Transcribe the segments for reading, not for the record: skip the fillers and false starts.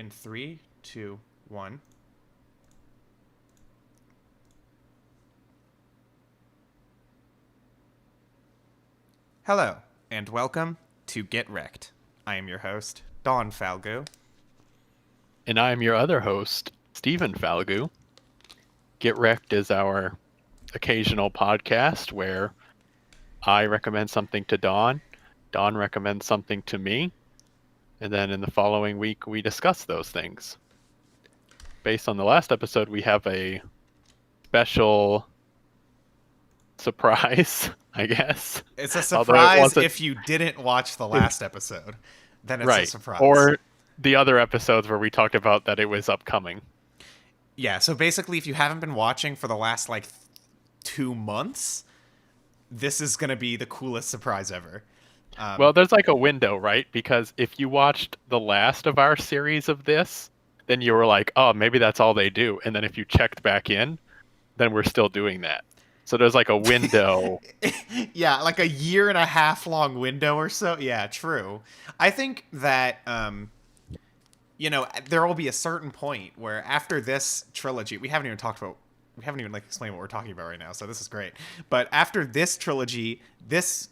in 3, 2, 1. Hello, and welcome to Get Recc'd. I am your host, Don Falgout. And I'm your other host, Stephen Falgout. Get Recc'd is our occasional podcast where I recommend something to Don recommends something to me, and then in the following week we discuss those things. Based on the last episode, we have a special surprise, I guess. It's a Although it surprise wasn't if you didn't watch the last episode. Then it's a right. surprise. Or the other episodes where we talked about that it was upcoming. Yeah, so basically if you haven't been watching for the last, 2 months, this is going to be the coolest surprise ever. Well, there's like a window, right? Because if you watched the last of our series of this, then you were like, oh, maybe that's all they do. And then if you checked back in, then we're still doing that. So there's like a window. Yeah, like a year and a half long window or so. Yeah, true. I think that, there will be a certain point where after this trilogy, we haven't even explained what we're talking about right now, so this is great. But after this trilogy, this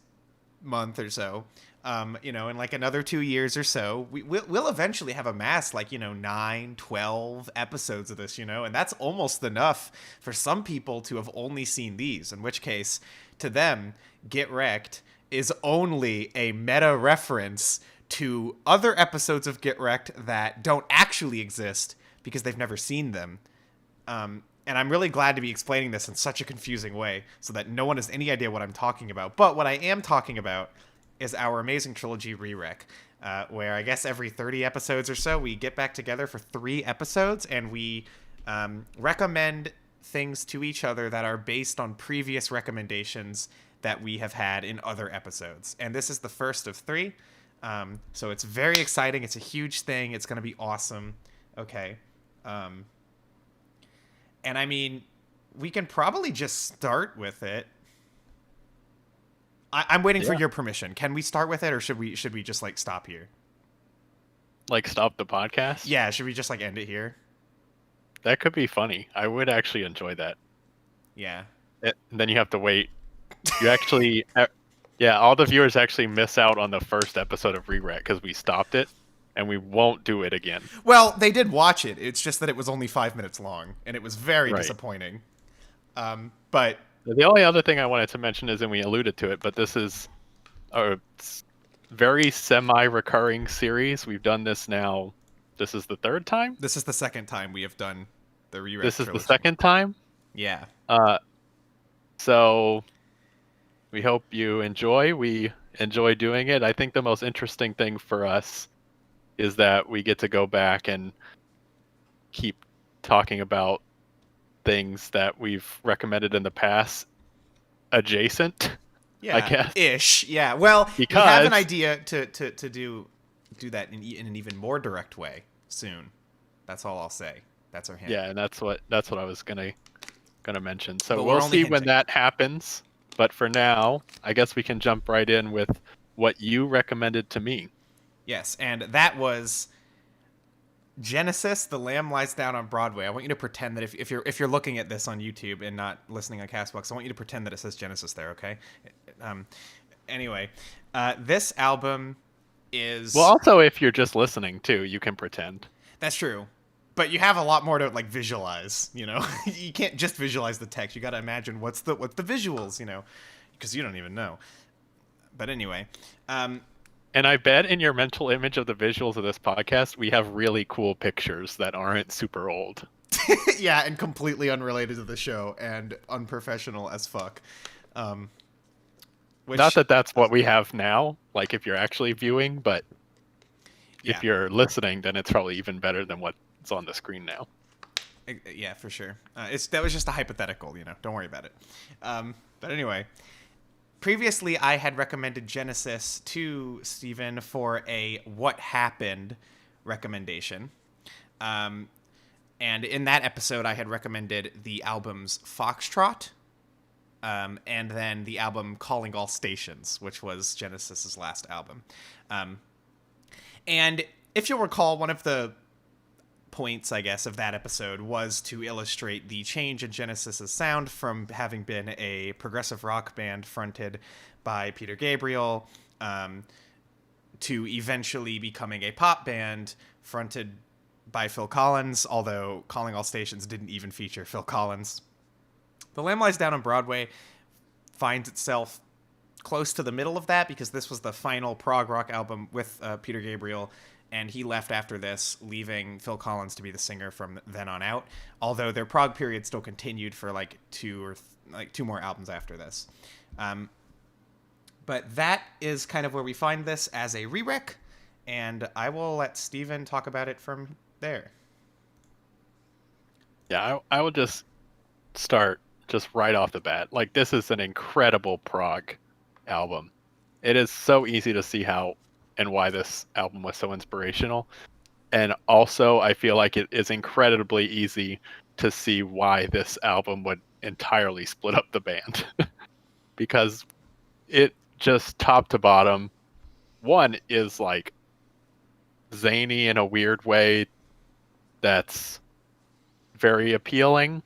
month or so, in like another 2 years or so, we'll eventually have amassed 9, 12 episodes of this, and that's almost enough for some people to have only seen these, in which case, to them, Get Recc'd is only a meta reference to other episodes of Get Recc'd that don't actually exist because they've never seen them. And I'm really glad to be explaining this in such a confusing way so that no one has any idea what I'm talking about. But what I am talking about is our amazing trilogy Re-Recc, where I guess every 30 episodes or so we get back together for 3 episodes and we recommend things to each other that are based on previous recommendations that we have had in other episodes. And this is the first of 3. So it's very exciting. It's a huge thing. It's going to be awesome. Okay. And I mean, we can probably just start with it. I'm waiting for your permission. Can we start with it, or should we just stop here? Like stop the podcast? Yeah, should we just end it here? That could be funny. I would actually enjoy that. Yeah. Then you have to wait. You actually, all the viewers actually miss out on the first episode of Re-Recc because we stopped it. And we won't do it again. Well, they did watch it. It's just that it was only 5 minutes long, and it was very disappointing. But the only other thing I wanted to mention is, and we alluded to it, but this is a very semi-recurring series. We've done this now. This is the 3rd time? This is the 2nd time we have done the Re-Recc This is trilogy. the 2nd time? Yeah. So we hope you enjoy. We enjoy doing it. I think the most interesting thing for us is that we get to go back and keep talking about things that we've recommended in the past adjacent. Yeah, I guess. Ish. Yeah. Well, we have an idea to do that in an even more direct way soon. That's all I'll say. That's our hint. Yeah, and that's what I was gonna mention. So But we'll see when that happens. But for now, I guess we can jump right in with what you recommended to me. Yes, and that was Genesis, The Lamb Lies Down on Broadway. I want you to pretend that if you're looking at this on YouTube and not listening on Castbox, I want you to pretend that it says Genesis there, okay? Anyway, this album is... Well, also, if you're just listening, too, you can pretend. That's true. But you have a lot more to, visualize, You can't just visualize the text. You got to imagine what's the visuals, Because you don't even know. But anyway... And I bet in your mental image of the visuals of this podcast, we have really cool pictures that aren't super old. Yeah, and completely unrelated to the show and unprofessional as fuck. Not that that's what we have now, if you're actually viewing, but if you're listening, then it's probably even better than what's on the screen now. Yeah, for sure. That was just a hypothetical, Don't worry about it. But anyway... Previously, I had recommended Genesis to Steven for a What Happened recommendation. And in that episode, I had recommended the albums Foxtrot, and then the album Calling All Stations, which was Genesis's last album. And if you'll recall, one of the points, I guess, of that episode was to illustrate the change in Genesis's sound from having been a progressive rock band fronted by Peter Gabriel, to eventually becoming a pop band fronted by Phil Collins, although Calling All Stations didn't even feature Phil Collins. The Lamb Lies Down on Broadway finds itself close to the middle of that because this was the final prog rock album with Peter Gabriel, and he left after this, leaving Phil Collins to be the singer from then on out. Although their prog period still continued for like two more albums after this. But that is kind of where we find this as a Re-Recc, and I will let Steven talk about it from there. Yeah, I will just start just right off the bat. Like, this is an incredible prog album. It is so easy to see how and why this album was so inspirational. And also, I feel like it is incredibly easy to see why this album would entirely split up the band. Because it just top to bottom, one is like zany in a weird way that's very appealing.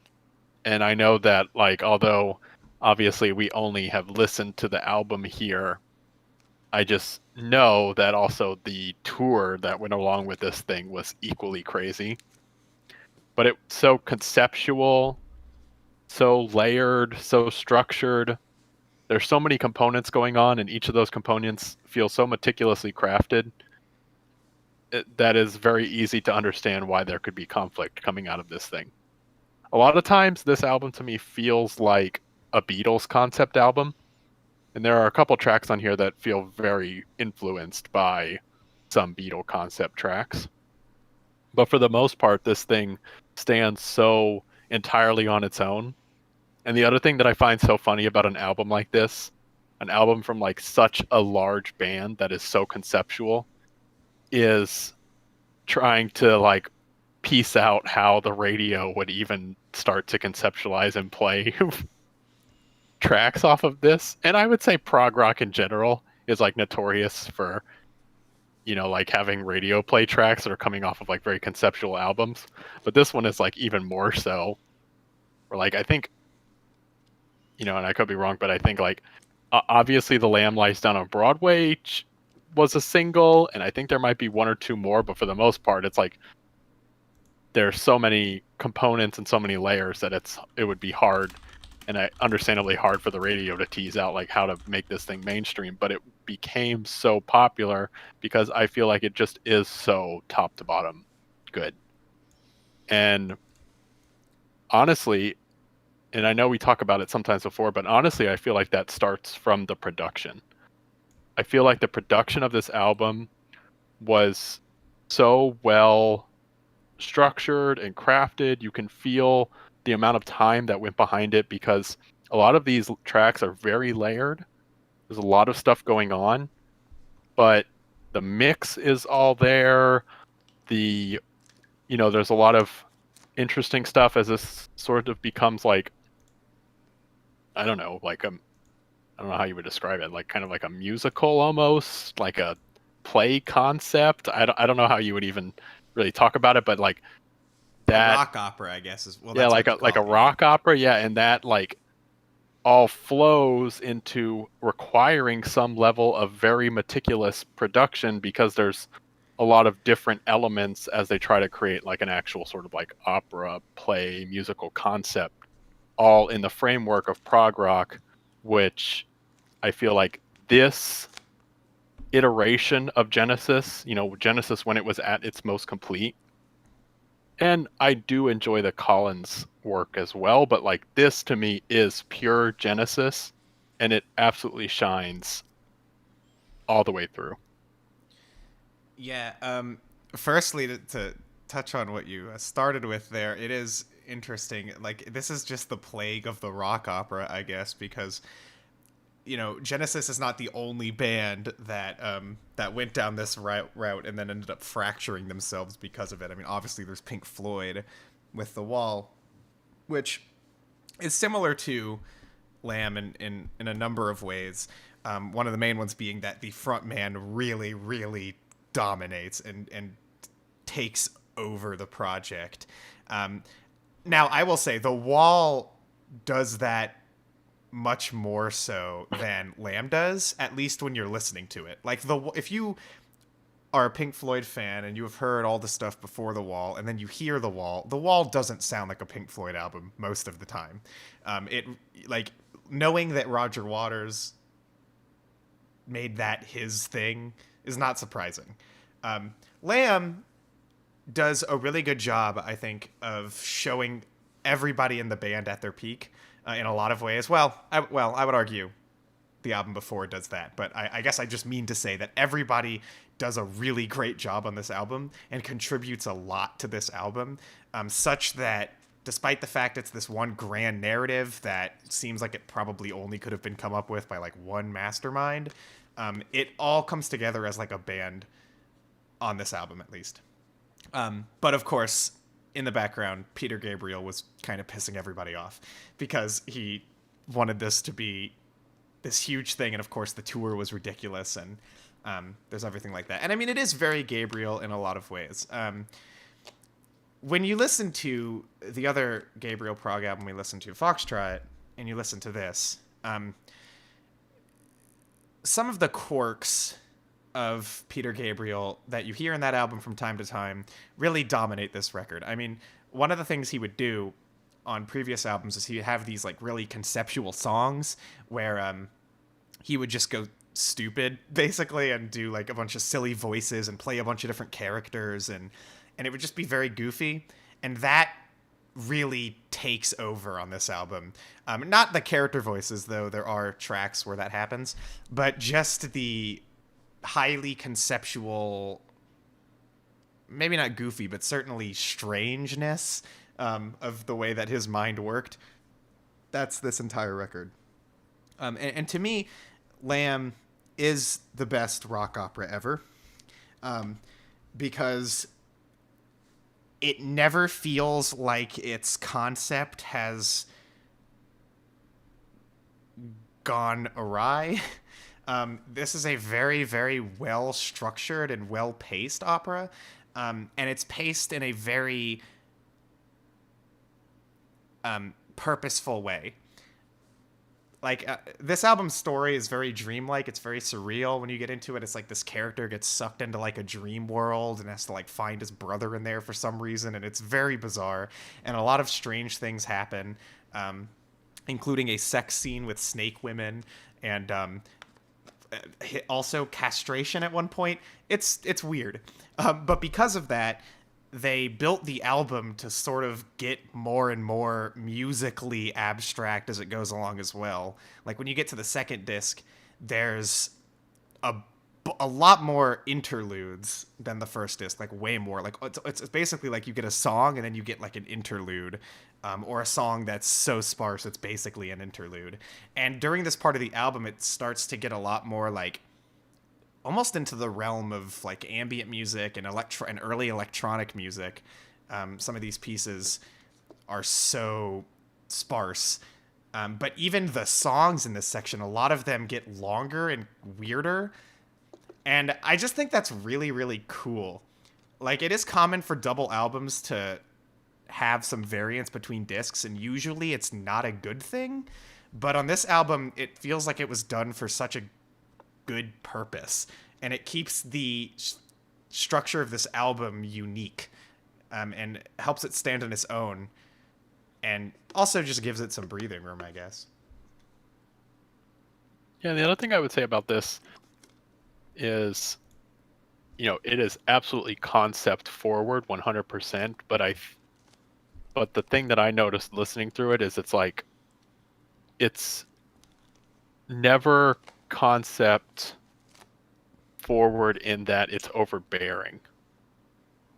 And I know that, like, although obviously we only have listened to the album here, I just know that also the tour that went along with this thing was equally crazy. But it's so conceptual, so layered, so structured. There's so many components going on, and each of those components feel so meticulously crafted that is very easy to understand why there could be conflict coming out of this thing. A lot of times, this album to me feels like a Beatles concept album. And there are a couple tracks on here that feel very influenced by some Beatle concept tracks. But for the most part, this thing stands so entirely on its own. And the other thing that I find so funny about an album like this, an album from like such a large band that is so conceptual, is trying to like piece out how the radio would even start to conceptualize and play tracks off of this. And I would say prog rock in general is like notorious for, you know, like having radio play tracks that are coming off of like very conceptual albums. But this one is like even more so. Or like, I think, you know, and I could be wrong, but I think like obviously The Lamb Lies Down on Broadway was a single, and I think there might be one or two more, but for the most part, it's like there's so many components and so many layers that it would be hard, and understandably hard for the radio to tease out like how to make this thing mainstream. But it became so popular because I feel like it just is so top to bottom good. And honestly, and I know we talk about it sometimes before, but honestly, I feel like that starts from the production. I feel like the production of this album was so well structured and crafted. You can feel the amount of time that went behind it because a lot of these tracks are very layered. There's a lot of stuff going on, but the mix is all there. There's a lot of interesting stuff as this sort of becomes like, I don't know, like I don't know how you would describe it, like kind of like a musical almost, like a play concept. I don't know how you would even really talk about it, but like that a rock opera, I guess, is well. Yeah, That's like a rock opera, yeah, and that like all flows into requiring some level of very meticulous production because there's a lot of different elements as they try to create like an actual sort of like opera, play, musical concept, all in the framework of prog rock, which I feel like this iteration of Genesis, Genesis when it was at its most complete. And I do enjoy the Collins work as well, but like this to me is pure Genesis, and it absolutely shines all the way through. Yeah. Firstly, to touch on what you started with there, it is interesting. Like, this is just the plague of the rock opera, I guess, because Genesis is not the only band that went down this route and then ended up fracturing themselves because of it. I mean, obviously there's Pink Floyd with The Wall, which is similar to Lamb in a number of ways. One of the main ones being that the front man really, really dominates and takes over the project. Um, Now, I will say The Wall does that much more so than Lamb does, at least when you're listening to it. Like if you are a Pink Floyd fan and you have heard all the stuff before The Wall, and then you hear The Wall doesn't sound like a Pink Floyd album most of the time. It like knowing that Roger Waters made that his thing is not surprising. Lamb does a really good job, I think, of showing everybody in the band at their peak in a lot of ways. I would argue the album before does that, but I guess I just mean to say that everybody does a really great job on this album and contributes a lot to this album, such that despite the fact it's this one grand narrative that seems like it probably only could have been come up with by like one mastermind, it all comes together as like a band on this album, at least. But of course, in the background, Peter Gabriel was kind of pissing everybody off because he wanted this to be this huge thing, and of course the tour was ridiculous, and there's everything like that. And I mean, it is very Gabriel in a lot of ways. When you listen to the other Gabriel prog album we listened to, Foxtrot, and you listen to this, some of the quirks of Peter Gabriel that you hear in that album from time to time really dominate this record. I mean, one of the things he would do on previous albums is he'd have these like really conceptual songs where he would just go stupid basically and do like a bunch of silly voices and play a bunch of different characters, and it would just be very goofy, and that really takes over on this album. Not the character voices, though there are tracks where that happens, but just the highly conceptual, maybe not goofy, but certainly strangeness of the way that his mind worked. That's this entire record. And to me, Lamb is the best rock opera ever, because it never feels like its concept has gone awry. This is a very, very well structured and well paced opera, and it's paced in a very purposeful way. Like this album's story is very dreamlike. It's very surreal. When you get into it, it's like this character gets sucked into like a dream world and has to like find his brother in there for some reason, and it's very bizarre. And a lot of strange things happen, including a sex scene with snake women and also castration at one point. It's weird, but because of that, they built the album to sort of get more and more musically abstract as it goes along as well. Like when you get to the second disc, there's a lot more interludes than the first disc, like way more. Like it's basically like you get a song and then you get like an interlude, or a song that's so sparse it's basically an interlude. And during this part of the album, it starts to get a lot more like almost into the realm of like ambient music and and early electronic music. Some of these pieces are so sparse. But even the songs in this section, a lot of them get longer and weirder. And I just think that's really, really cool. Like, it is common for double albums to have some variance between discs, and usually it's not a good thing. But on this album, it feels like it was done for such a good purpose, and it keeps the structure of this album unique, and helps it stand on its own, and also just gives it some breathing room, I guess. Yeah, the other thing I would say about this is, it is absolutely concept forward 100%, but the thing that I noticed listening through it is it's never concept forward in that it's overbearing.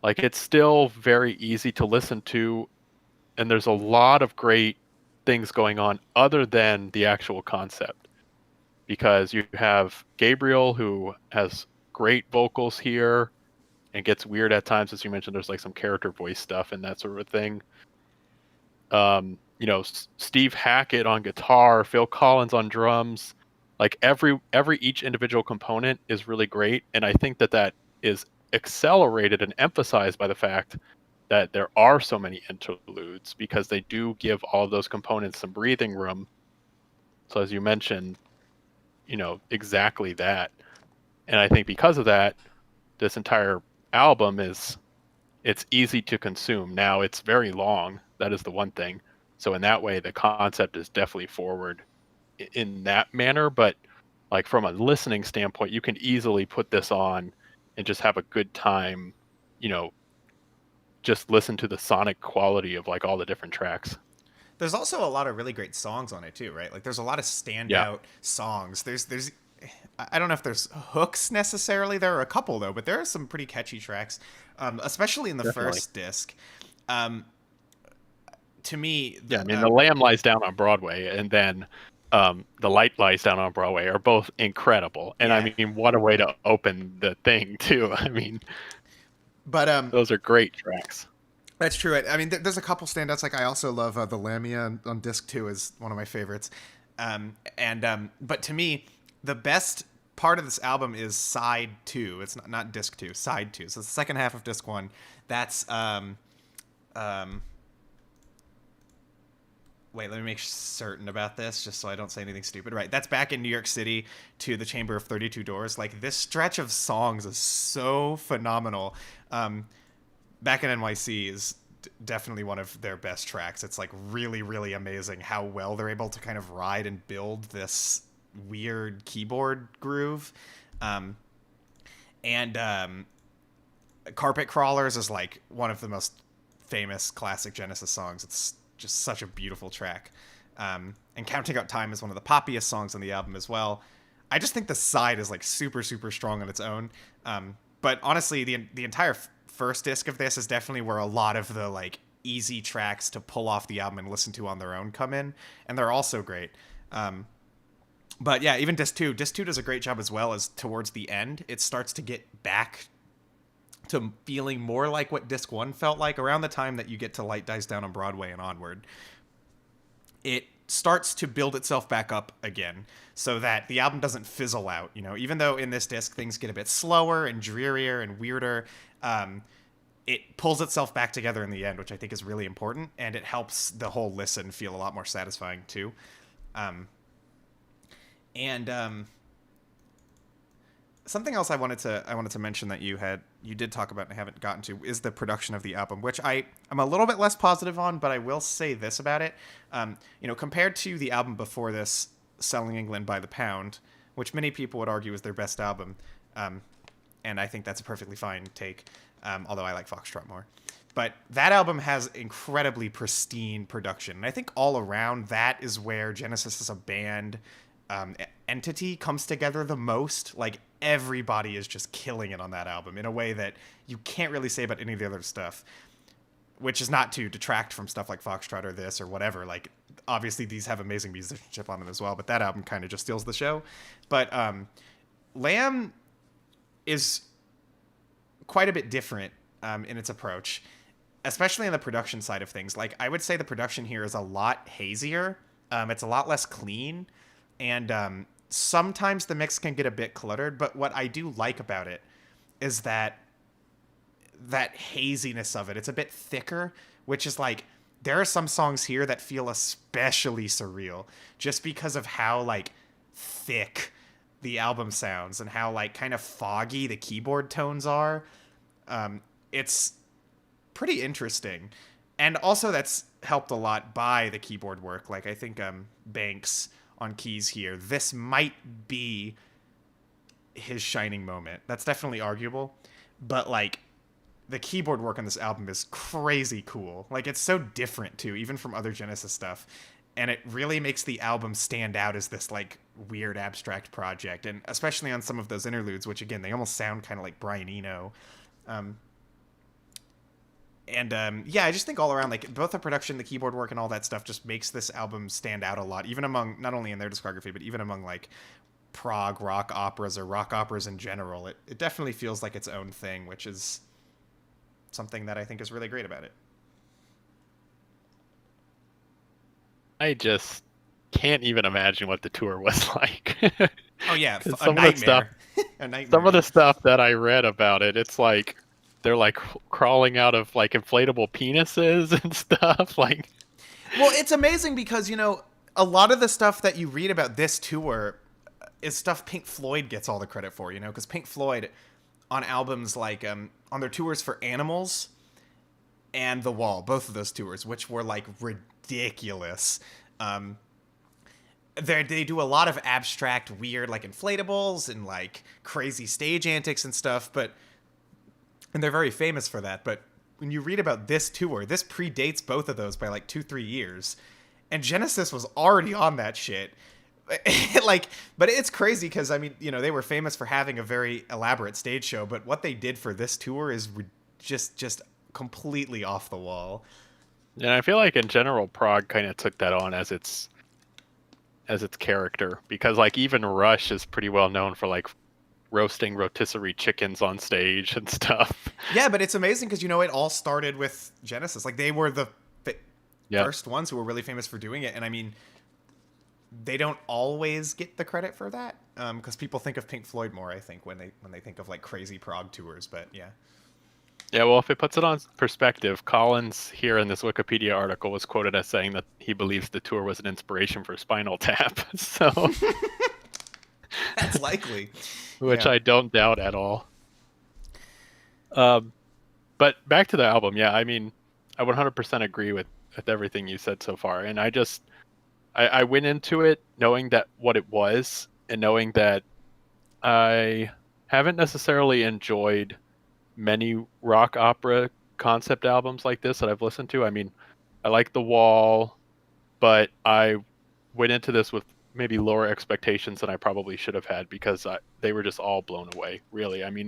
Like, it's still very easy to listen to, and there's a lot of great things going on other than the actual concept, because you have Gabriel, who has great vocals here and gets weird at times. As you mentioned, there's like some character voice stuff and that sort of thing. Steve Hackett on guitar, Phil Collins on drums, like each individual component is really great, and I think that is accelerated and emphasized by the fact that there are so many interludes, because they do give all of those components some breathing room. So as you mentioned, exactly that. And I think because of that, this entire album it's easy to consume. Now it's very long. That is the one thing. So in that way, the concept is definitely forward in that manner. But like from a listening standpoint, you can easily put this on and just have a good time, you know, just listen to the sonic quality of like all the different tracks. There's also a lot of really great songs on it too, right? Like there's a lot of Yeah, standout songs. There's I don't know if there's hooks necessarily. There are a couple though, but there are some pretty catchy tracks, especially in the definitely. first disc. Um, to me, Yeah, I mean, The Lamb Lies Down on Broadway and then The Light Lies Down on Broadway are both incredible. And I yeah, mean, what a way to open the thing, too. I mean, but those are great tracks. that's true. I mean, there's a couple standouts. Like I also love the Lamia on disc two is one of my favorites. But to me, the best part of this album is side two. It's not disc two, side two. So the second half of disc one. That's um, wait, let me make certain about this just so I don't say anything stupid. Right, that's Back in New York City to the Chamber of 32 Doors. Like this stretch of songs is so phenomenal. Back in NYC is definitely one of their best tracks. It's like really, really amazing how well they're able to kind of ride and build this weird keyboard groove. Um, and Carpet Crawlers is like one of the most famous classic Genesis songs. It's just such a beautiful track. And Counting Out Time is one of the poppiest songs on the album as well. I just think the side is like super, super strong on its own. But honestly, the entire first disc of this is definitely where a lot of the like easy tracks to pull off the album and listen to on their own come in, and they're also great. But yeah, even disc two does a great job as well. As towards the end, it starts to get back to feeling more like what disc one felt like around the time that you get to Light Dies Down on Broadway and onward. It starts to build itself back up again so that the album doesn't fizzle out. Even though in this disc things get a bit slower and drearier and weirder, it pulls itself back together in the end, which I think is really important, and it helps the whole listen feel a lot more satisfying too. Um, and Something else I wanted to mention that you did talk about and haven't gotten to is the production of the album, which I'm a little bit less positive on, but I will say this about it. Compared to the album before this, Selling England by the Pound, which many people would argue is their best album, and I think that's a perfectly fine take, although I like Foxtrot more. But that album has incredibly pristine production, and I think all around that is where Genesis as a band entity comes together the most. Like everybody is just killing it on that album in a way that you can't really say about any of the other stuff, which is not to detract from stuff like Foxtrot or this or whatever. Like obviously these have amazing musicianship on them as well, but that album kind of just steals the show. But Lamb is quite a bit different in its approach, especially on the production side of things. Like I would say the production here is a lot hazier. It's a lot less clean, and sometimes the mix can get a bit cluttered. But what I do like about it is that haziness of it. It's a bit thicker, which is like there are some songs here that feel especially surreal just because of how like thick the album sounds and how like kind of foggy the keyboard tones are. It's pretty interesting, and also that's helped a lot by the keyboard work. Like I think Banks on keys here, this might be his shining moment. That's definitely arguable, but like the keyboard work on this album is crazy cool. Like it's so different too, even from other Genesis stuff, and it really makes the album stand out as this like weird abstract project. And especially on some of those interludes, which again they almost sound kind of like Brian Eno. Um, Yeah, I just think all around, like both the production, the keyboard work, and all that stuff just makes this album stand out a lot, even among not only in their discography, but even among like prog rock operas or rock operas in general. It definitely feels like its own thing, which is something that I think is really great about it. I just can't even imagine what the tour was like. Oh yeah, Because a nightmare, a some nightmare. of the Yeah. stuff that I read about it, it's like they're like crawling out of like inflatable penises and stuff. Like, Well, it's amazing because a lot of the stuff that you read about this tour is stuff Pink Floyd gets all the credit for. Because Pink Floyd on albums like on their tours for Animals and The Wall, both of those tours, which were like ridiculous. Um, they do a lot of abstract, weird, like inflatables and like crazy stage antics and stuff, and they're very famous for that. But when you read about this tour, this predates both of those by like 2-3 years, and Genesis was already on that shit. Like, but it's crazy because I mean, they were famous for having a very elaborate stage show, but what they did for this tour is just completely off the wall. and I feel like in general, Prague kind of took that on as its character because like even Rush is pretty well known for like roasting rotisserie chickens on stage and stuff. Yeah, but it's amazing because it all started with Genesis. Like they were the Yeah. first ones who were really famous for doing it, and I mean, they don't always get the credit for that because people think of Pink Floyd more, I think, when they think of like crazy prog tours. But yeah. Yeah, well, if it puts it on perspective, Collins here in this Wikipedia article was quoted as saying that he believes the tour was an inspiration for Spinal Tap. So, That's likely. which Yeah. I don't doubt at all. Um, but back to the album, yeah, I mean, I 100% agree with everything you said so far, and I went into it knowing that what it was, and knowing that I haven't necessarily enjoyed many rock opera concept albums like this that I've listened to. I mean, I like The Wall, but I went into this with maybe lower expectations than I probably should have had because they were just all blown away. Really, I mean,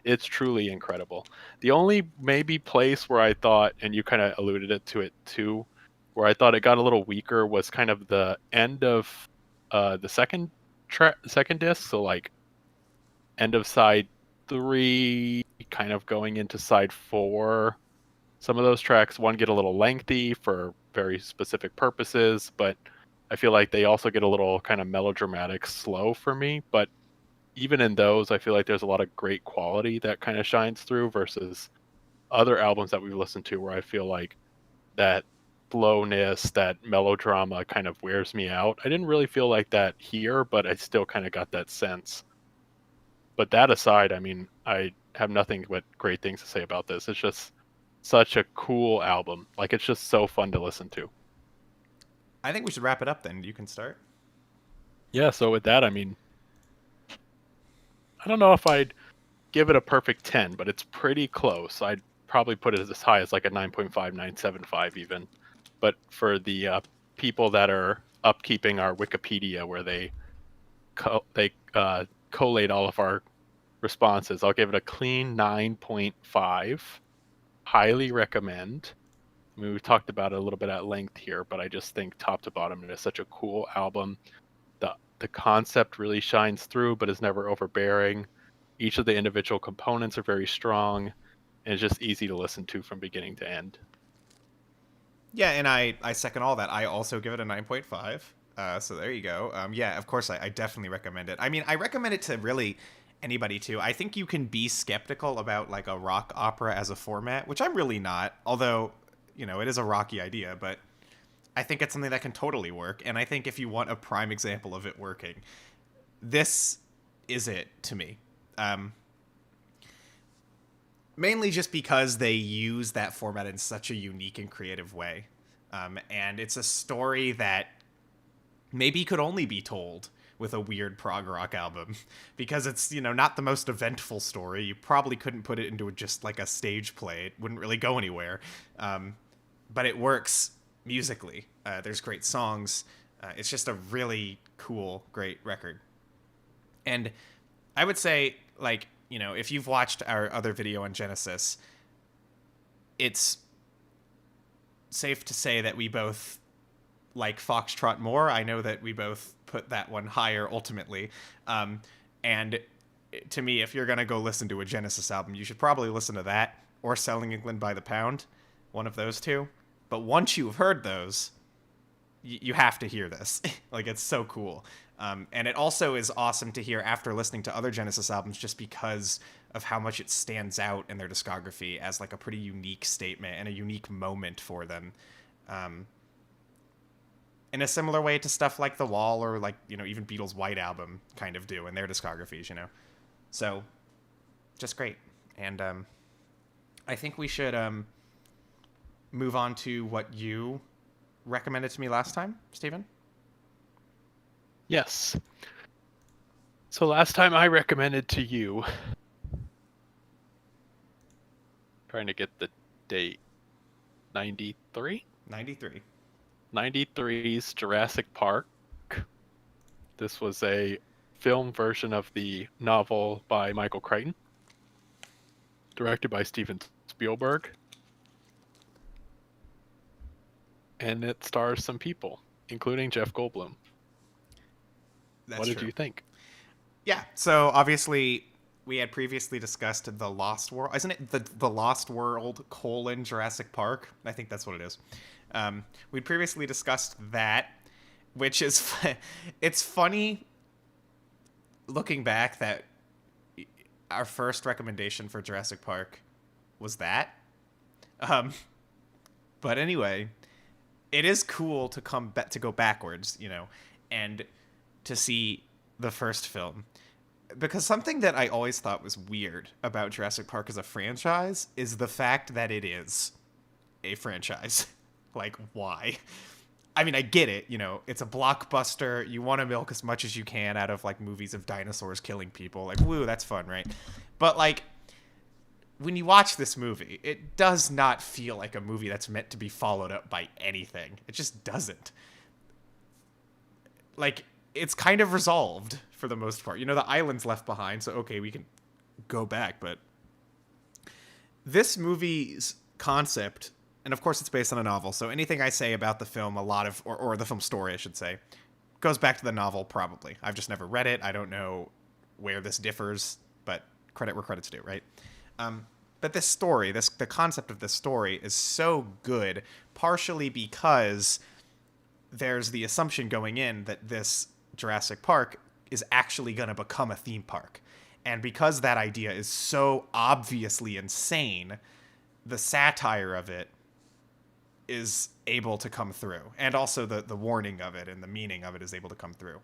it's truly incredible. The only maybe place where I thought, and you kind of alluded to it too, where I thought it got a little weaker was kind of the end of the second disc. So like end of side 3, kind of going into side 4. Some of those tracks, one, get a little lengthy for very specific purposes, but I feel like they also get a little kind of melodramatic slow for me. But even in those, I feel like there's a lot of great quality that kind of shines through versus other albums that we've listened to where I feel like that slowness, that melodrama kind of wears me out. I didn't really feel like that here, but I still kind of got that sense. But that aside, I mean, I have nothing but great things to say about this. It's just such a cool album. Like, it's just so fun to listen to. I think we should wrap it up then. You can start. Yeah, so with that, I mean, I don't know if I'd give it a perfect 10, but it's pretty close. I'd probably put it as high as like a 9.5, 9.75 even. But for the people that are upkeeping our Wikipedia where they collate all of our responses, I'll give it a clean 9.5. Highly recommend. I mean, we've talked about it a little bit at length here, but I just think top to bottom, it is such a cool album. The concept really shines through, but is never overbearing. Each of the individual components are very strong, and it's just easy to listen to from beginning to end. Yeah, and I second all that. I also give it a 9.5. So there you go. Yeah, of course, I definitely recommend it. I mean, I recommend it to really anybody too. I think you can be skeptical about like a rock opera as a format, which I'm really not. Although, it is a rocky idea, but I think it's something that can totally work. And I think if you want a prime example of it working, this is it to me. Mainly just because they use that format in such a unique and creative way. And it's a story that maybe could only be told with a weird prog rock album because it's, not the most eventful story. You probably couldn't put it into just like a stage play. It wouldn't really go anywhere. But it works musically. There's great songs. It's just a really cool, great record. And I would say, like, if you've watched our other video on Genesis, it's safe to say that we both like Foxtrot more. I know that we both put that one higher ultimately. And to me, if you're going to go listen to a Genesis album, you should probably listen to that or Selling England by the Pound, one of those two. But once you've heard those, you have to hear this. Like, it's so cool. And it also is awesome to hear after listening to other Genesis albums, just because of how much it stands out in their discography as like a pretty unique statement and a unique moment for them. Um, in a similar way to stuff like The Wall or like, even Beatles' White Album kind of do in their discographies. So just great. And I think we should move on to what you recommended to me last time, Stephen. Yes. So last time I recommended to you, trying to get the date, 93? 93. 93's Jurassic Park. This was a film version of the novel by Michael Crichton, directed by Steven Spielberg. And it stars some people, including Jeff Goldblum. What did you think? Yeah, so obviously we had previously discussed The Lost World. Isn't it the Lost World : Jurassic Park? I think that's what it is. We'd previously discussed that, which is it's funny looking back that our first recommendation for Jurassic Park was that. But anyway, it is cool to go backwards, and to see the first film. Because something that I always thought was weird about Jurassic Park as a franchise is the fact that it is a franchise. Like, why? I mean, I get it, it's a blockbuster. You want to milk as much as you can out of like movies of dinosaurs killing people. Like, woo, that's fun, right? But like, when you watch this movie, it does not feel like a movie that's meant to be followed up by anything. It just doesn't. Like, it's kind of resolved for the most part. The island's left behind, so okay, we can go back, but this movie's concept, and of course it's based on a novel, so anything I say about the film, or the film story, I should say, goes back to the novel probably. I've just never read it. I don't know where this differs, but credit where credit's due, right? But this story, the concept of this story is so good, partially because there's the assumption going in that this Jurassic Park is actually going to become a theme park. And because that idea is so obviously insane, the satire of it is able to come through. And also the warning of it and the meaning of it is able to come through.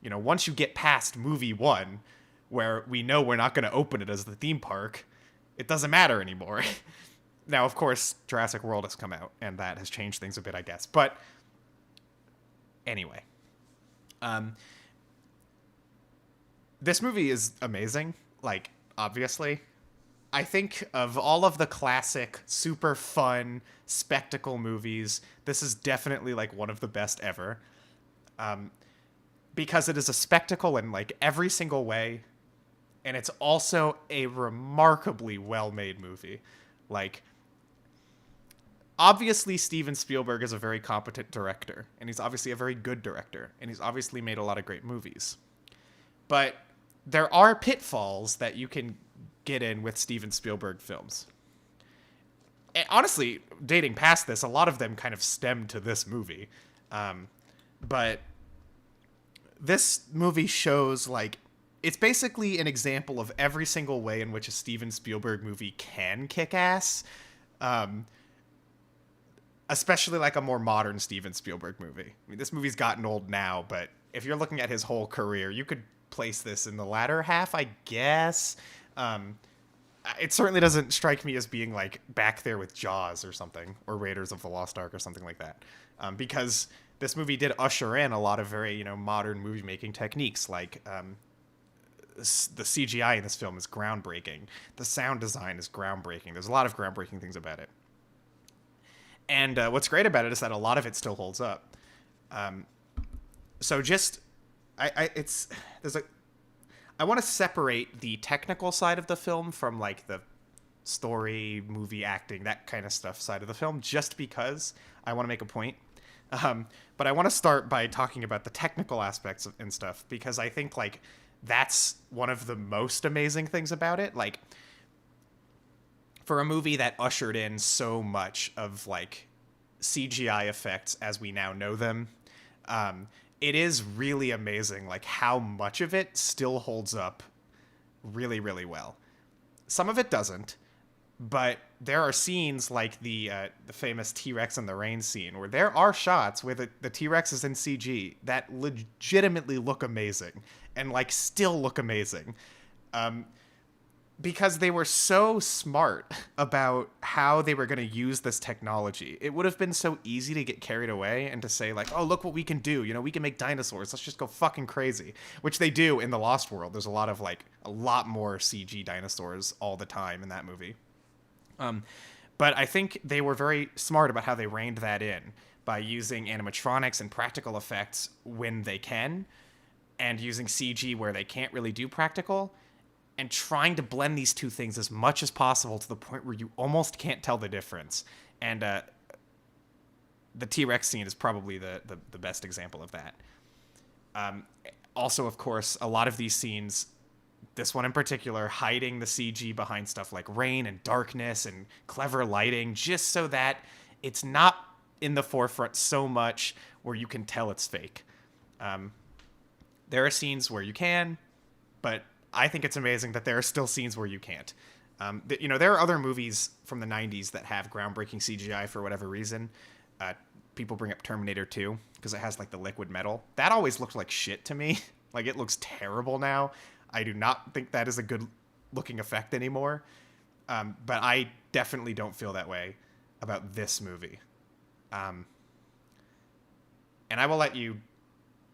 Once you get past movie one, where we know we're not going to open it as the theme park, it doesn't matter anymore. Now, of course, Jurassic World has come out, and that has changed things a bit, I guess. But anyway. This movie is amazing, like, obviously. I think of all of the classic, super fun, spectacle movies, this is definitely, like, one of the best ever. Because it is a spectacle in, like, every single way, and it's also a remarkably well-made movie. Like, obviously, Steven Spielberg is a very competent director, and he's obviously a very good director, and he's obviously made a lot of great movies. But there are pitfalls that you can get in with Steven Spielberg films. And honestly, dating past this, a lot of them kind of stem to this movie. But this movie shows, like, it's basically an example of every single way in which a Steven Spielberg movie can kick ass. Especially like a more modern Steven Spielberg movie. I mean, this movie's gotten old now, but if you're looking at his whole career, you could place this in the latter half, I guess. It certainly doesn't strike me as being like back there with Jaws or something, or Raiders of the Lost Ark or something like that. Because this movie did usher in a lot of very, modern movie making techniques, like the CGI in this film is groundbreaking. The sound design is groundbreaking. There's a lot of groundbreaking things about it. And what's great about it is that a lot of it still holds up. So just, I want to separate the technical side of the film from like the story, movie, acting, that kind of stuff side of the film, just because I want to make a point. But I want to start by talking about the technical aspects and stuff, because I think like that's one of the most amazing things about it. Like, for a movie that ushered in so much of like CGI effects as we now know them, it is really amazing, like how much of it still holds up really, really well. Some of it doesn't, but there are scenes like the famous T-Rex in the rain scene where there are shots where the T-Rex is in CG that legitimately look amazing and like still look amazing. Um, because they were so smart about how they were going to use this technology. It would have been so easy to get carried away and to say like, "Oh, look what we can do. You know, we can make dinosaurs. Let's just go fucking crazy." Which they do in the Lost World. There's a lot more CG dinosaurs all the time in that movie. But I think they were very smart about how they reined that in by using animatronics and practical effects when they can, and using CG where they can't really do practical, and trying to blend these two things as much as possible to the point where you almost can't tell the difference. And the T-Rex scene is probably the best example of that. Also, of course, a lot of these scenes, this one in particular, hiding the CG behind stuff like rain and darkness and clever lighting, just so that it's not in the forefront so much where you can tell it's fake. There are scenes where you can, but I think it's amazing that there are still scenes where you can't. There are other movies from the 90s that have groundbreaking CGI for whatever reason. People bring up Terminator 2 because it has like the liquid metal. That always looked like shit to me. Like it looks terrible now. I do not think that is a good looking effect anymore. But I definitely don't feel that way about this movie. And I will let you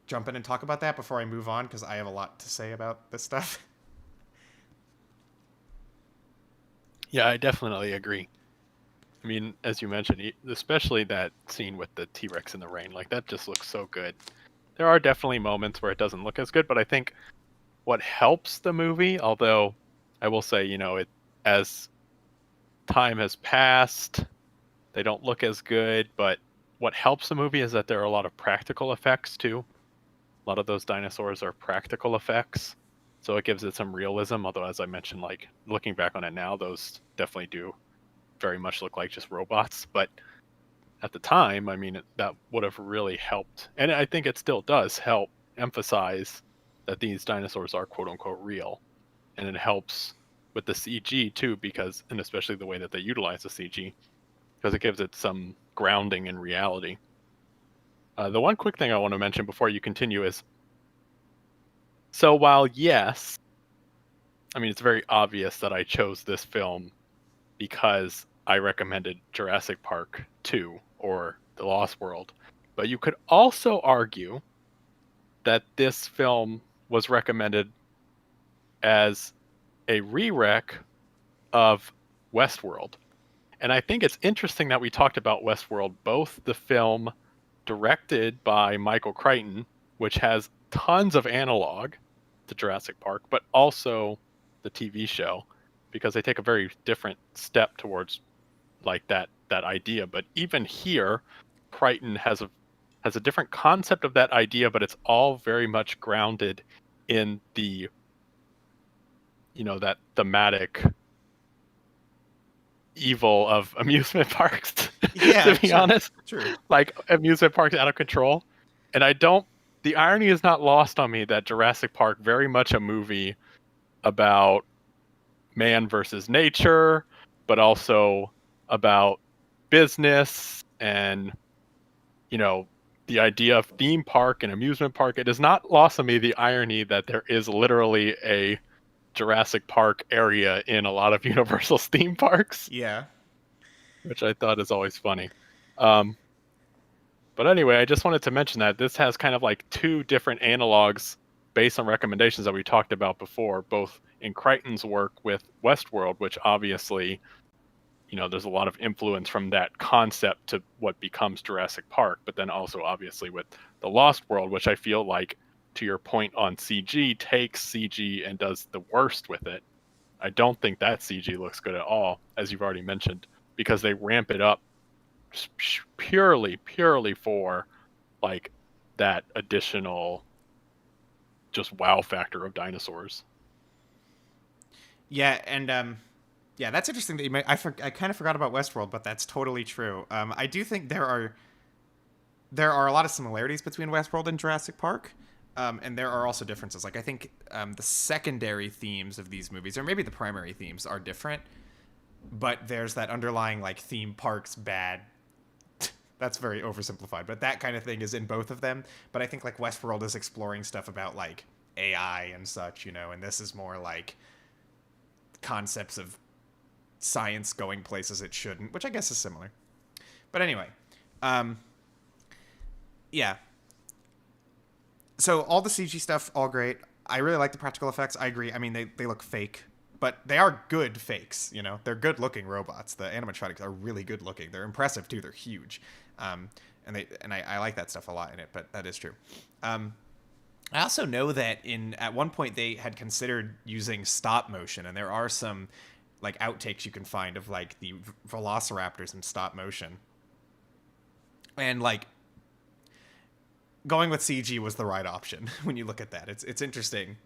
jump in and talk about that before I move on, because I have a lot to say about this stuff. Yeah, I definitely agree. I mean, as you mentioned, especially that scene with the T-Rex in the rain, like that just looks so good. There are definitely moments where it doesn't look as good, but I think what helps the movie, although I will say, it as time has passed, they don't look as good, but what helps the movie is that there are a lot of practical effects too. A lot of those dinosaurs are practical effects, so it gives it some realism, although as I mentioned, like looking back on it now, those definitely do very much look like just robots, but at the time, I mean, that would have really helped, and I think it still does help emphasize that these dinosaurs are quote unquote real, and it helps with the CG too, because, and especially the way that they utilize the CG, because it gives it some grounding in reality. The one quick thing I want to mention before you continue is, so while yes, I mean, it's very obvious that I chose this film because I recommended Jurassic Park 2 or The Lost World, but you could also argue that this film was recommended as a re-rec of Westworld. And I think it's interesting that we talked about Westworld, both the film directed by Michael Crichton, which has tons of analog to Jurassic Park, but also the TV show, because they take a very different step towards like that idea. But even here, Crichton has a different concept of that idea, but it's all very much grounded in the that thematic evil of amusement parks, Yeah, to be sure. honest. True. Like amusement parks out of control. And the irony is not lost on me that Jurassic Park, very much a movie about man versus nature, but also about business and, the idea of theme park and amusement park. It is not lost on me the irony that there is literally a Jurassic Park area in a lot of Universal's theme parks, Yeah. which I thought is always funny. Um, but anyway, I just wanted to mention that this has kind of like two different analogs based on recommendations that we talked about before, both in Crichton's work with Westworld, which obviously, there's a lot of influence from that concept to what becomes Jurassic Park, but then also obviously with The Lost World, which I feel like, to your point on CG, takes CG and does the worst with it. I don't think that CG looks good at all, as you've already mentioned, because they ramp it up purely for like that additional just wow factor of dinosaurs. Yeah, and yeah, that's interesting that you I kind of forgot about Westworld, but that's totally true. I do think there are there are a lot of similarities between Westworld and Jurassic Park. And there are also differences. Like I think the secondary themes of these movies, or maybe the primary themes, are different. But there's that underlying like theme parks bad. That's very oversimplified, but that kind of thing is in both of them. But I think like Westworld is exploring stuff about like AI and such, and this is more like concepts of science going places it shouldn't, which I guess is similar. But anyway, um, yeah. So all the CG stuff, all great. I really like the practical effects. I agree. I mean, they look fake, but they are good fakes. They're good looking robots. The animatronics are really good looking. They're impressive too. They're huge, and I like that stuff a lot in it. But that is true. I also know that at one point they had considered using stop motion, and there are some like outtakes you can find of like the velociraptors in stop motion, and like going with CG was the right option when you look at that. It's interesting.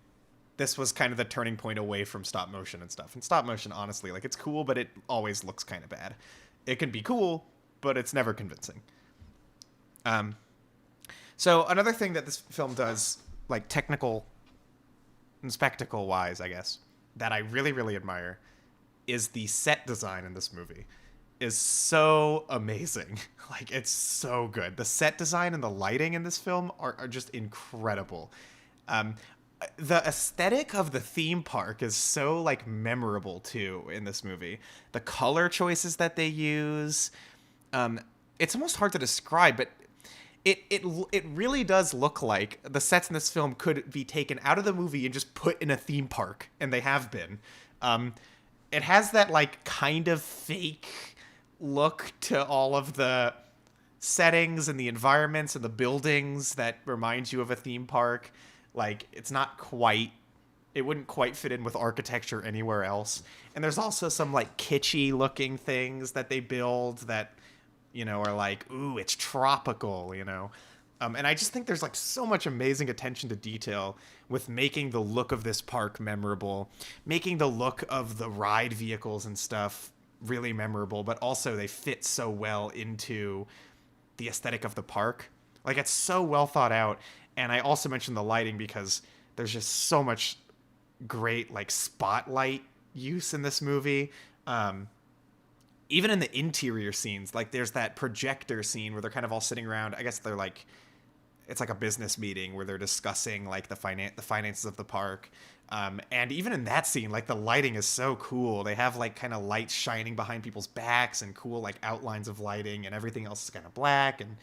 This was kind of the turning point away from stop motion and stuff. And stop motion, honestly, like it's cool, but it always looks kind of bad. It can be cool, but it's never convincing. Um, so another thing that this film does, like technical and spectacle wise, I guess, that I really, really admire is the set design in this movie is so amazing. Like it's so good. The set design and the lighting in this film are just incredible. Um, the aesthetic of the theme park is so like memorable too in this movie. The color choices that they use, it's almost hard to describe, but it really does look like the sets in this film could be taken out of the movie and just put in a theme park, and they have been. It has that like kind of fake look to all of the settings and the environments and the buildings that reminds you of a theme park. Like it's not quite, it wouldn't quite fit in with architecture anywhere else. And there's also some like kitschy looking things that they build that are like, ooh, it's tropical. And I just think there's like so much amazing attention to detail with making the look of this park memorable, making the look of the ride vehicles and stuff really memorable, but also they fit so well into the aesthetic of the park. Like it's so well thought out. And I also mentioned the lighting because there's just so much great like spotlight use in this movie. Even in the interior scenes, like there's that projector scene where they're kind of all sitting around. I guess they're like, it's like a business meeting where they're discussing like the finances of the park. And even in that scene, like the lighting is so cool. They have like kind of lights shining behind people's backs and cool like outlines of lighting, and everything else is kind of black. And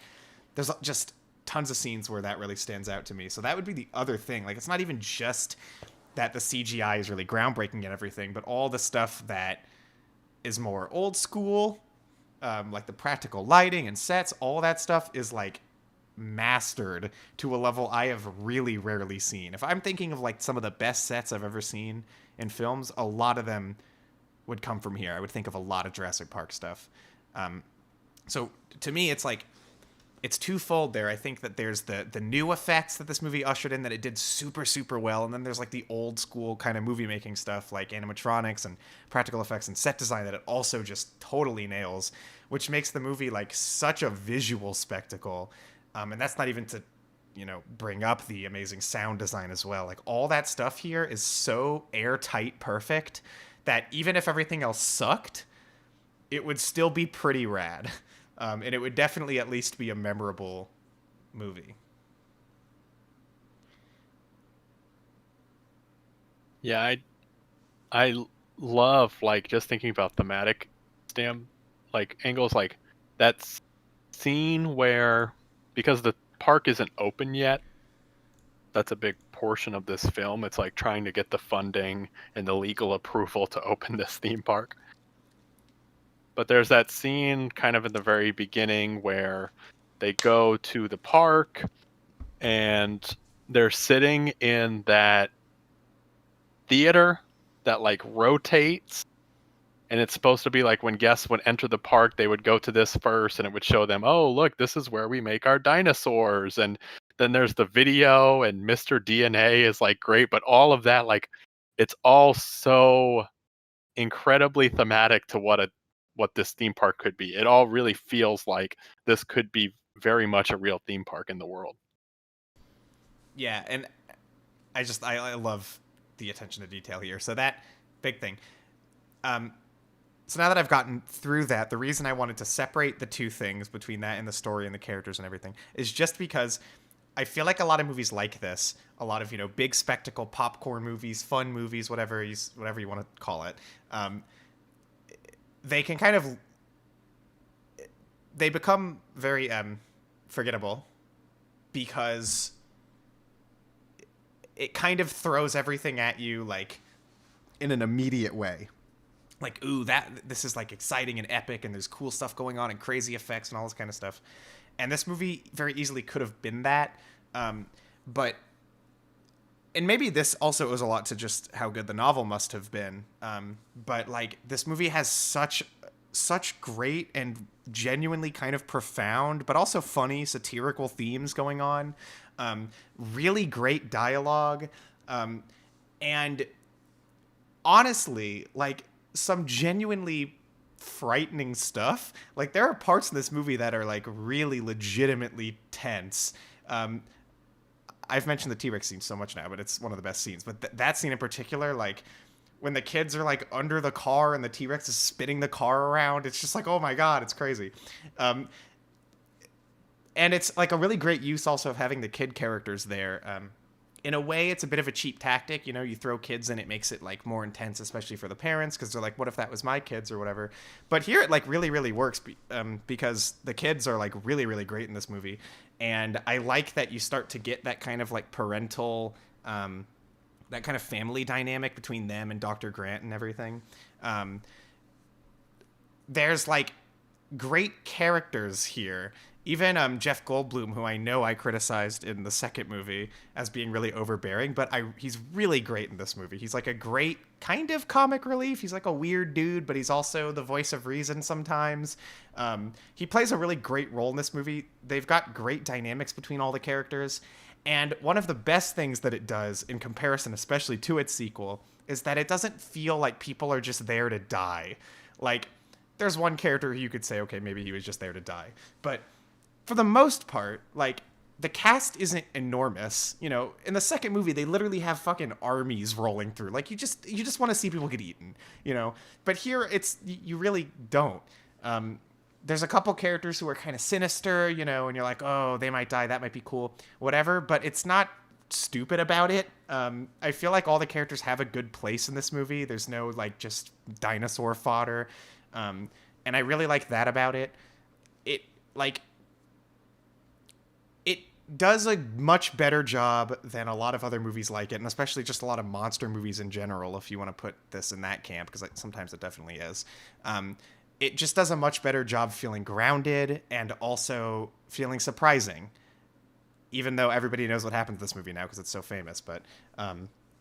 there's just tons of scenes where that really stands out to me. So that would be the other thing. Like it's not even just that the CGI is really groundbreaking and everything, but all the stuff that is more old school, like the practical lighting and sets, all that stuff is like mastered to a level I have really rarely seen. If I'm thinking of like some of the best sets I've ever seen in films, a lot of them would come from here. I would think of a lot of Jurassic Park stuff. So to me, it's like it's twofold there. I think that there's the new effects that this movie ushered in that it did super, super well. And then there's like the old school kind of movie making stuff like animatronics and practical effects and set design that it also just totally nails, which makes the movie like such a visual spectacle. And that's not even to, bring up the amazing sound design as well. Like all that stuff here is so airtight perfect that even if everything else sucked, it would still be pretty rad. And it would definitely at least be a memorable movie. Yeah, I love like just thinking about thematic stem like angles, like that scene where, because the park isn't open yet, that's a big portion of this film. It's like trying to get the funding and the legal approval to open this theme park. But there's that scene kind of in the very beginning where they go to the park and they're sitting in that theater that like rotates, and it's supposed to be like when guests would enter the park, they would go to this first and it would show them, oh look, this is where we make our dinosaurs. And then there's the video, and Mr. DNA is like great, but all of that, like it's all so incredibly thematic to what this theme park could be. It all really feels like this could be very much a real theme park in the world. Yeah, and I love the attention to detail here. So that big thing. Um, so now that I've gotten through that, the reason I wanted to separate the two things between that and the story and the characters and everything is just because I feel like a lot of movies like this, a lot of big spectacle popcorn movies, fun movies, whatever you want to call it, they can kind of they become very forgettable because it kind of throws everything at you like in an immediate way. Like, ooh, this is like exciting and epic, and there's cool stuff going on and crazy effects and all this kind of stuff. And this movie very easily could have been that, but and maybe this also owes a lot to just how good the novel must have been. But like this movie has such great and genuinely kind of profound, but also funny satirical themes going on. Really great dialogue, and honestly, like some genuinely frightening stuff. Like there are parts in this movie that are like really legitimately tense. I've mentioned the T-Rex scene so much now, but it's one of the best scenes. But that scene in particular, like when the kids are like under the car and the T-Rex is spinning the car around, it's just like, oh my God, it's crazy. And it's like a really great use also of having the kid characters there. In a way, it's a bit of a cheap tactic. You throw kids in, it makes it like more intense, especially for the parents, because they're like, what if that was my kids or whatever. But here it like really, really works because the kids are like really, really great in this movie. And I like that you start to get that kind of like parental, that kind of family dynamic between them and Dr. Grant and everything. There's like great characters here. Even Jeff Goldblum, who I know I criticized in the second movie as being really overbearing, but he's really great in this movie. He's like a great kind of comic relief. He's like a weird dude, but he's also the voice of reason sometimes. He plays a really great role in this movie. They've got great dynamics between all the characters. And one of the best things that it does, in comparison especially to its sequel, is that it doesn't feel like people are just there to die. Like, there's one character who you could say, okay, maybe he was just there to die. But for the most part, like, the cast isn't enormous. In the second movie, they literally have fucking armies rolling through. Like, you just want to see people get eaten, But here, you really don't. There's a couple characters who are kind of sinister, and you're like, oh, they might die, that might be cool, whatever. But it's not stupid about it. I feel like all the characters have a good place in this movie. There's no, like, just dinosaur fodder. And I really like that about it. It does a much better job than a lot of other movies like it, and especially just a lot of monster movies in general, if you want to put this in that camp, because sometimes it definitely is. It just does a much better job feeling grounded and also feeling surprising, even though everybody knows what happens in this movie now because it's so famous. But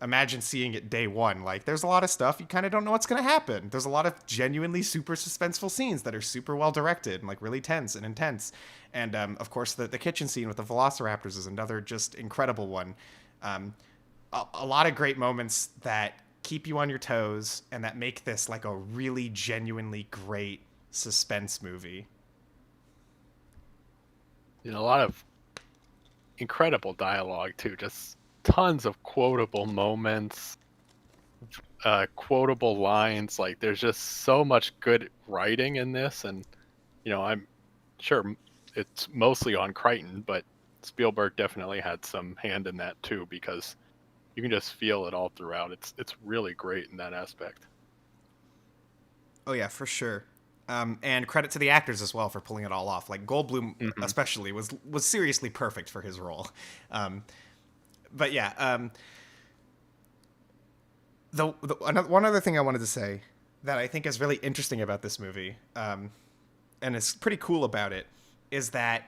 imagine seeing it day one. Like, there's a lot of stuff you kind of don't know what's going to happen. There's a lot of genuinely super suspenseful scenes that are super well directed and like really tense and intense. And of course, the kitchen scene with the velociraptors is another just incredible one. A lot of great moments that keep you on your toes and that make this like a really genuinely great suspense movie. A lot of incredible dialogue too, just tons of quotable moments, quotable lines. Like, there's just so much good writing in this, and I'm sure it's mostly on Crichton, but Spielberg definitely had some hand in that too, because you can just feel it all throughout. It's really great in that aspect. Oh yeah, for sure. And credit to the actors as well for pulling it all off. Like Goldblum, especially, was seriously perfect for his role. But yeah, one other thing I wanted to say that I think is really interesting about this movie, and it's pretty cool about it, is that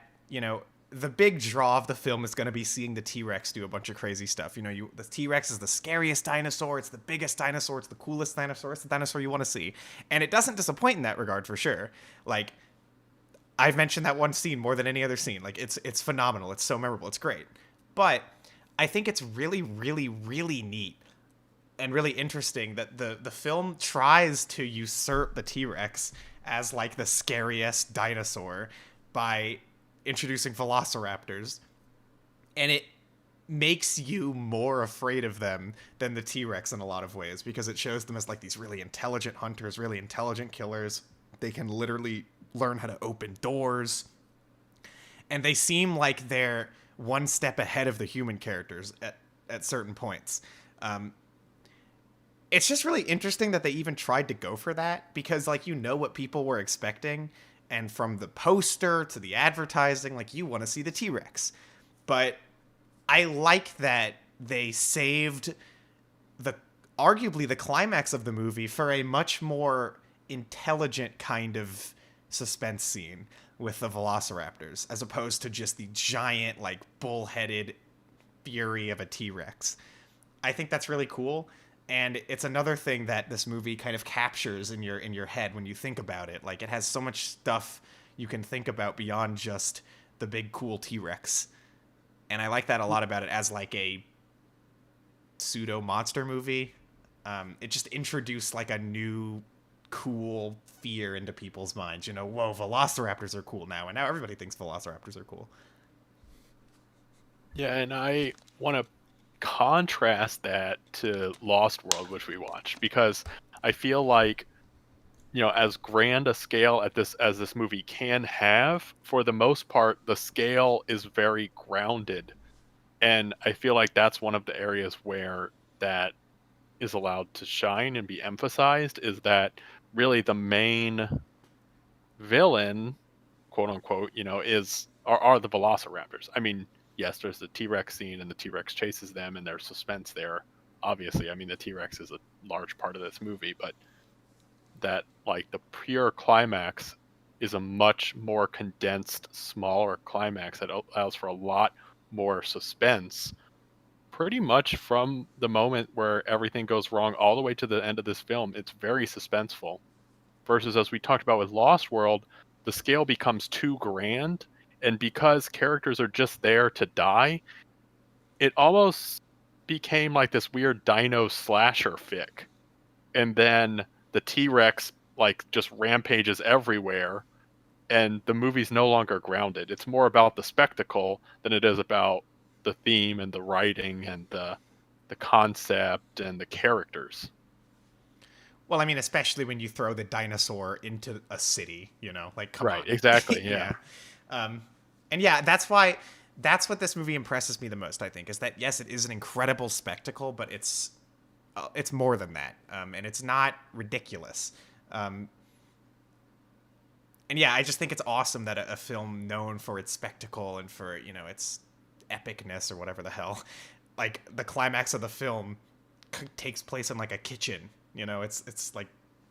the big draw of the film is going to be seeing the T-Rex do a bunch of crazy stuff. The T-Rex is the scariest dinosaur. It's the biggest dinosaur. It's the coolest dinosaur. It's the dinosaur you want to see. And it doesn't disappoint in that regard, for sure. Like, I've mentioned that one scene more than any other scene. Like, it's phenomenal. It's so memorable. It's great. But I think it's really, really, really neat and really interesting that the film tries to usurp the T-Rex as, like, the scariest dinosaur by introducing velociraptors, and it makes you more afraid of them than the T-Rex in a lot of ways, because it shows them as like these really intelligent hunters, really intelligent killers. They can literally learn how to open doors, and they seem like they're one step ahead of the human characters at certain points. It's just really interesting that they even tried to go for that, because like what people were expecting, and from the poster to the advertising, like you want to see the T-Rex. But I like that they saved the arguably the climax of the movie for a much more intelligent kind of suspense scene with the velociraptors, as opposed to just the giant like bull-headed fury of a T-Rex. I think that's really cool, and it's another thing that this movie kind of captures in your head when you think about it. Like, it has so much stuff you can think about beyond just the big cool T-Rex. And I like that a lot about it as like a pseudo monster movie. It just introduced like a new cool fear into people's minds. Whoa, velociraptors are cool now, and now everybody thinks velociraptors are cool. Yeah, and I want to contrast that to Lost World, which we watched, because I feel like, as grand a scale at this as this movie can have, for the most part, the scale is very grounded. And I feel like that's one of the areas where that is allowed to shine and be emphasized, is that really the main villain, quote unquote, are the velociraptors. I mean, yes, there's the T-Rex scene and the T-Rex chases them and there's suspense there. Obviously, I mean, the T-Rex is a large part of this movie, but that like the pure climax is a much more condensed, smaller climax that allows for a lot more suspense, pretty much from the moment where everything goes wrong all the way to the end of this film. It's very suspenseful. Versus, as we talked about with Lost World, the scale becomes too grand, and because characters are just there to die, it almost became like this weird dino slasher fic. And then the T-Rex like just rampages everywhere, and the movie's no longer grounded. It's more about the spectacle than it is about the theme and the writing and the concept and the characters. Well, I mean, especially when you throw the dinosaur into a city, like, come Right, on. exactly, Yeah. yeah. And yeah, that's what this movie impresses me the most, I think, is that, yes, it is an incredible spectacle, but it's more than that. And it's not ridiculous. And yeah, I just think it's awesome that a film known for its spectacle and for, its epicness or whatever the hell, like the climax of the film takes place in like a kitchen. It's like,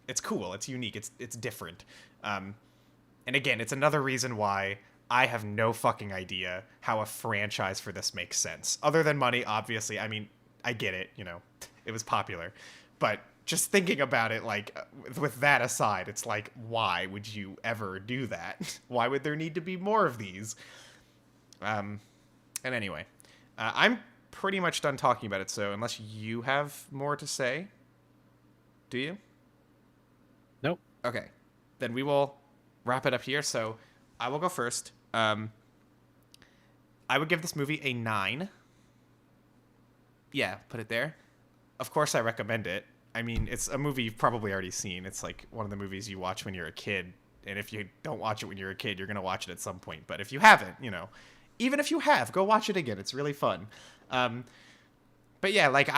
it's cool, it's unique, it's different. And again, it's another reason why I have no fucking idea how a franchise for this makes sense. Other than money, obviously. I mean, I get it, it was popular. But just thinking about it, like, with that aside, it's like, why would you ever do that? Why would there need to be more of these? And anyway, I'm pretty much done talking about it, so unless you have more to say, do you? Nope. Okay. Then we will wrap it up here. So I will go first. I would give this movie a 9. Yeah, put it there. Of course, I recommend it. I mean, it's a movie you've probably already seen. It's like one of the movies you watch when you're a kid. And if you don't watch it when you're a kid, you're going to watch it at some point. But if you haven't, even if you have, go watch it again. It's really fun. But yeah, like,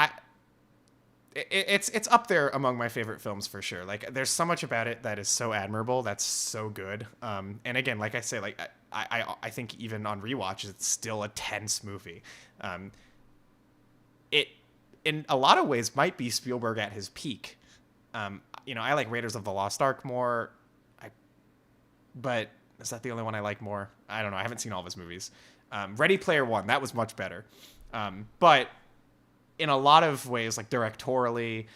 it's up there among my favorite films for sure. Like, there's so much about it that is so admirable, that's so good. And again, like I say, like, I think even on rewatch, it's still a tense movie. It in a lot of ways might be Spielberg at his peak. I like Raiders of the Lost Ark more. But is that the only one I like more? I don't know. I haven't seen all of his movies. Ready Player One, that was much better. But in a lot of ways, like directorially,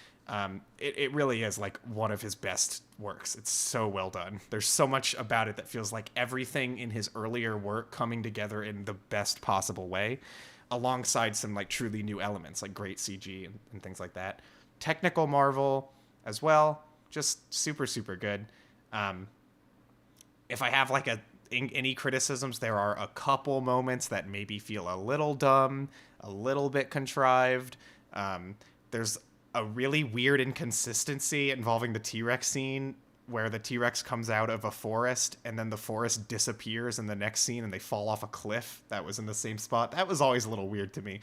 it really is like one of his best works. It's so well done. There's so much about it that feels like everything in his earlier work coming together in the best possible way, alongside some like truly new elements, like great CG and things like that. Technical marvel as well, just super, super good. If I have like a any criticisms. There are a couple moments that maybe feel a little dumb, a little bit contrived. There's a really weird inconsistency involving the T-Rex scene where the T-Rex comes out of a forest and then the forest disappears in the next scene and they fall off a cliff that was in the same spot. That was always a little weird to me.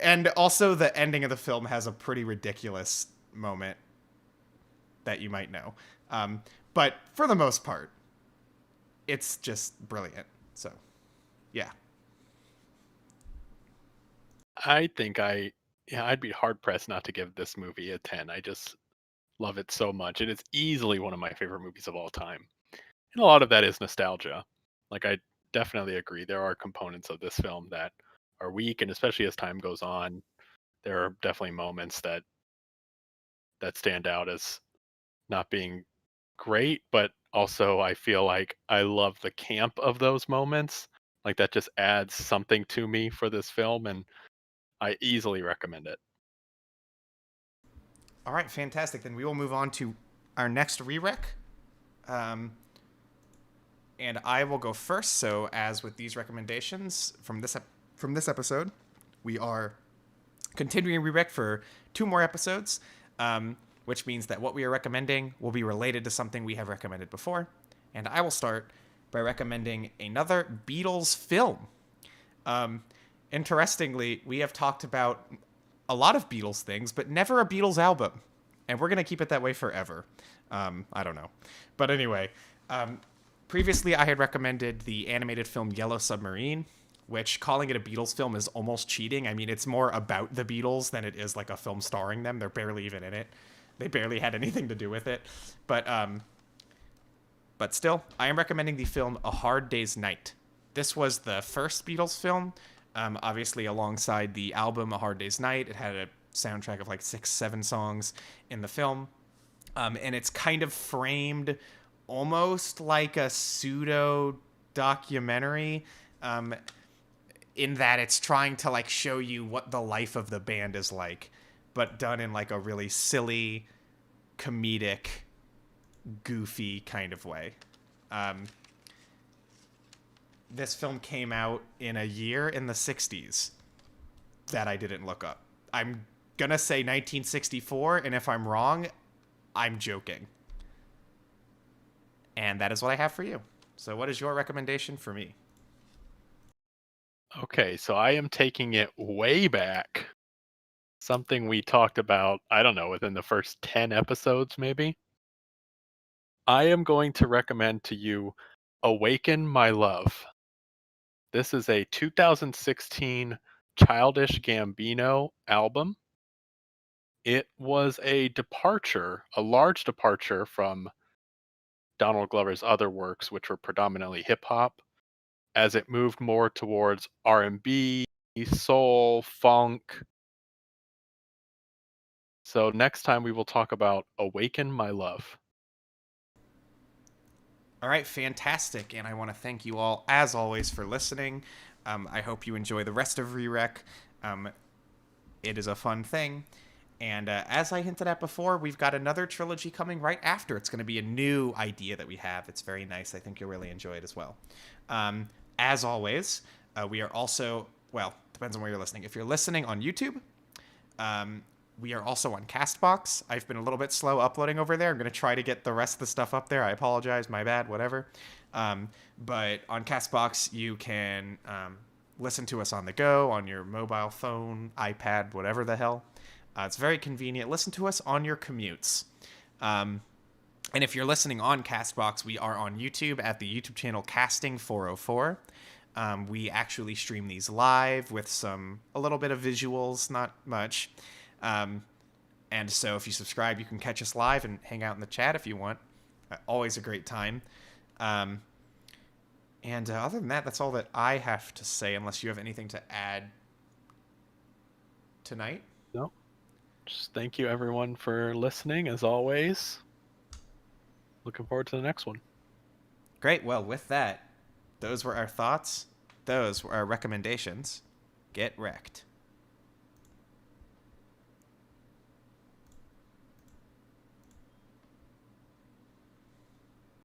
And also the ending of the film has a pretty ridiculous moment that you might know. But for the most part, it's just brilliant. So, yeah. I think I'd be hard pressed not to give this movie a 10. I just love it so much. It is easily one of my favorite movies of all time. And a lot of that is nostalgia. Like, I definitely agree. There are components of this film that are weak, and especially as time goes on, there are definitely moments that stand out as not being great, but also I feel like I love the camp of those moments. Like, that just adds something to me for this film, and I easily recommend it. All right, fantastic. Then we will move on to our next Re-Rec. Um, and I will go first. So, as with these recommendations from this episode, we are continuing Re-Rec for 2 more episodes, which means that what we are recommending will be related to something we have recommended before. And I will start by recommending another Beatles film. Interestingly, we have talked about a lot of Beatles things, but never a Beatles album. And we're going to keep it that way forever. I don't know. But anyway, previously I had recommended the animated film Yellow Submarine, which calling it a Beatles film is almost cheating. I mean, it's more about the Beatles than it is like a film starring them. They're barely even in it. They barely had anything to do with it. But still, I am recommending the film A Hard Day's Night. This was the first Beatles film, obviously alongside the album A Hard Day's Night. It had a soundtrack of like 6-7 songs in the film. And it's kind of framed almost like a pseudo documentary, in that it's trying to like show you what the life of the band is like, but done in like a really silly, comedic, goofy kind of way. This film came out in a year in the 60s that I didn't look up. I'm gonna say 1964, and if I'm wrong, I'm joking. And that is what I have for you. So what is your recommendation for me? Okay, so I am taking it way back. Something we talked about, I don't know, within the first 10 episodes, maybe. I am going to recommend to you Awaken My Love. This is a 2016 Childish Gambino album. It was a departure, a large departure from Donald Glover's other works, which were predominantly hip hop, as it moved more towards R&B, soul, funk. So next time we will talk about Awaken My Love. All right, fantastic. And I want to thank you all, as always, for listening. I hope you enjoy the rest of Re-Rec. It is a fun thing. And as I hinted at before, we've got another trilogy coming right after. It's going to be a new idea that we have. It's very nice. I think you'll really enjoy it as well. As always, we are also, well, depends on where you're listening. If you're listening on YouTube, we are also on Castbox. I've been a little bit slow uploading over there. I'm going to try to get the rest of the stuff up there. I apologize. My bad. Whatever. But on Castbox, you can listen to us on the go, on your mobile phone, iPad, whatever the hell. It's very convenient. Listen to us on your commutes. And if you're listening on Castbox, we are on YouTube at the YouTube channel Casting 404. We actually stream these live with a little bit of visuals, not much. And so if you subscribe, you can catch us live and hang out in the chat if you want. Always a great time. And other than that, that's all that I have to say, unless you have anything to add tonight. No. Just thank you everyone for listening as always. Looking forward to the next one. Great. Well, with that, those were our thoughts. Those were our recommendations. Get wrecked.